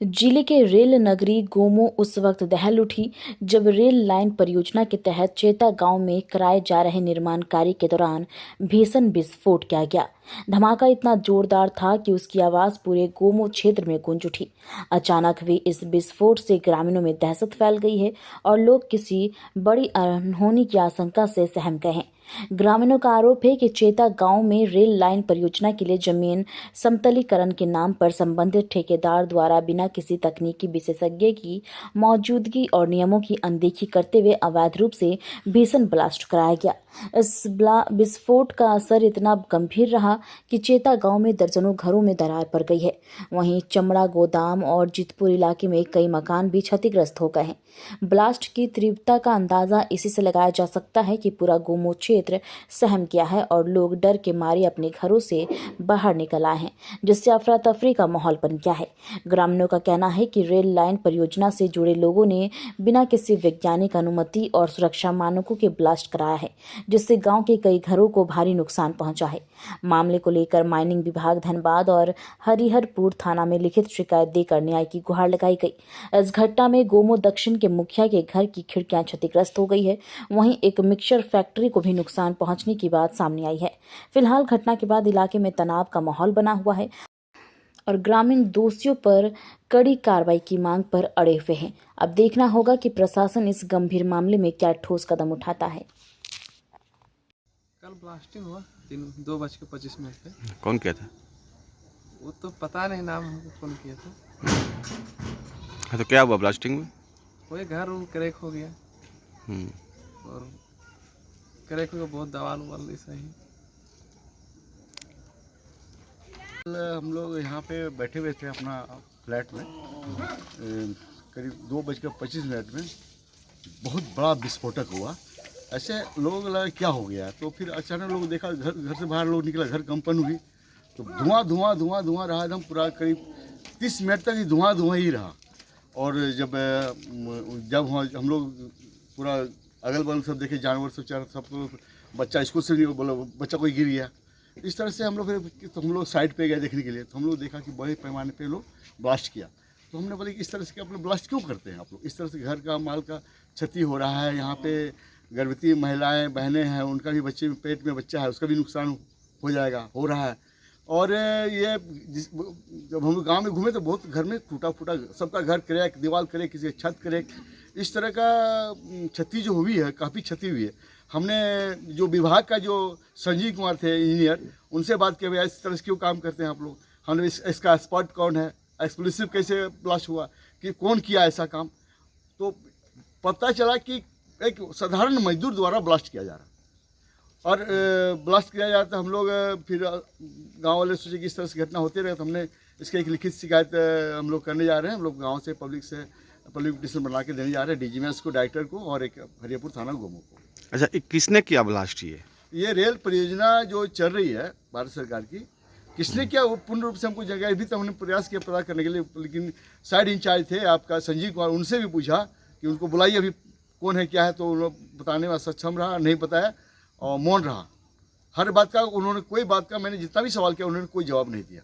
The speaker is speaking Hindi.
जिले के रेल नगरी गोमो उस वक्त दहल उठी जब रेल लाइन परियोजना के तहत चेता गांव में कराए जा रहे निर्माण कार्य के दौरान भीषण विस्फोट किया गया। धमाका इतना जोरदार था कि उसकी आवाज पूरे गोमो क्षेत्र में गूंज उठी। अचानक हुई इस विस्फोट से ग्रामीणों में दहशत फैल गई है और लोग किसी बड़ी अनहोनी की आशंका से सहम गए हैं। ग्रामीणों का आरोप है कि चेता गांव में रेल लाइन परियोजना के लिए जमीन समतलीकरण के नाम पर संबंधित ठेकेदार द्वारा बिना किसी तकनीकी विशेषज्ञ की मौजूदगी और नियमों की अनदेखी करते हुए अवैध रूप से भीषण ब्लास्ट कराया गया। इस विस्फोट का असर इतना गंभीर रहा कि चेता गांव में दर्जनों घरों में दरार पड़ गई है। वहीं चमड़ा गोदाम और जितपुर इलाके में कई मकान भी क्षतिग्रस्त हो गए हैं। ब्लास्ट की तीव्रता का अंदाजा इसी से लगाया जा सकता है कि पूरा गोमो क्षेत्र सहम गया है और लोग डर के मारे अपने घरों से बाहर निकल आए हैं, जिससे अफरा तफरी का माहौल बन गया है। ग्रामीणों का कहना है कि रेल लाइन परियोजना से जुड़े लोगों ने बिना किसी वैज्ञानिक अनुमति और सुरक्षा मानकों के ब्लास्ट कराया है, जिससे गांव के कई घरों को भारी नुकसान पहुंचा है। मामले को लेकर माइनिंग विभाग धनबाद और हरिहरपुर थाना में लिखित शिकायत देकर न्याय की गुहार लगाई गई। इस घटना में गोमो दक्षिण के मुखिया के घर की खिड़कियां क्षतिग्रस्त हो गई है। वहीं एक मिक्सचर फैक्ट्री को भी नुकसान पहुंचने की बात सामने आई है। फिलहाल घटना के बाद इलाके में तनाव का माहौल बना हुआ है और ग्रामीण दोषियों पर कड़ी कार्रवाई की मांग पर अड़े हुए हैं। अब देखना होगा कि प्रशासन इस गंभीर मामले में क्या ठोस कदम उठाता है। कल ब्लास्टिंग हुआ 2:25 पे। कौन किया था? वो तो पता नहीं नाम हमको कौन किया था। हाँ, तो क्या हुआ ब्लास्टिंग में? कोई घर क्रैक हो गया और क्रैक हो गया, बहुत दवाल उवाल ऐसा ही। हम लोग यहाँ पे बैठे हुए थे अपना फ्लैट में, करीब 2:25 में बहुत बड़ा विस्फोटक हुआ। ऐसे लोग लगा क्या हो गया, तो फिर अचानक लोग देखा, घर से बाहर लोग निकला, घर कंपन हुई तो धुआं रहा एकदम पूरा, करीब 30 मिनट तक ही धुआं ही रहा। और जब हम लोग पूरा अगल बगल सब देखे, जानवर सब बच्चा स्कूल से बोला बच्चा कोई गिर गया। इस तरह से हम लोग फिर तो हम लोग साइड पे गए देखने के लिए, तो हम लोग देखा कि बड़े पैमाने पे लोग ब्लास्ट किया। तो हमने बोले कि इस तरह से आप लोग ब्लास्ट क्यों करते हैं आप लोग, इस तरह से घर का माल का क्षति हो रहा है। यहाँ पे गर्भवती महिलाएं बहनें हैं, उनका भी बच्चे पेट में बच्चा है, उसका भी नुकसान हो जाएगा, हो रहा है। और ये जब हम गांव में घूमे तो बहुत घर में टूटा फूटा, सबका घर क्रैक, दीवार क्रैक, किसी का छत क्रैक, इस तरह का क्षति जो हुई है, काफ़ी क्षति हुई है। हमने जो विभाग का जो संजीव कुमार थे इंजीनियर, उनसे बात किया, भैया इस तरह से क्यों काम करते हैं आप लोग, हमने इसका स्पॉट कौन है, एक्सप्लोसिव कैसे ब्लास्ट हुआ, कि कौन किया ऐसा काम। तो पता चला कि एक साधारण मजदूर द्वारा ब्लास्ट किया जा रहा, और ब्लास्ट किया जाता। हम लोग फिर गांव वाले सोचे कि इस तरह से घटना होते रहे, तो हमने इसका एक लिखित शिकायत हम लोग करने जा रहे हैं। हम लोग गांव से पब्लिक पिटीशन बना के देने जा रहे हैं DGMS को, डायरेक्टर को, और एक हरिहरपुर थाना गोमो को। अच्छा, किसने किया ब्लास्ट? ये रेल परियोजना जो चल रही है भारत सरकार की, किसने किया वो पूर्ण रूप से हमको जगह, अभी तो हमने प्रयास किया पता करने के लिए, लेकिन साइड इंचार्ज थे आपका संजीव कुमार, उनसे भी पूछा कि उनको बुलाइए अभी कौन है क्या है, तो उन्होंने बताने में सक्षम रहा, नहीं बताया और मौन रहा। हर बात का उन्होंने, कोई बात का मैंने जितना भी सवाल किया उन्होंने कोई जवाब नहीं दिया।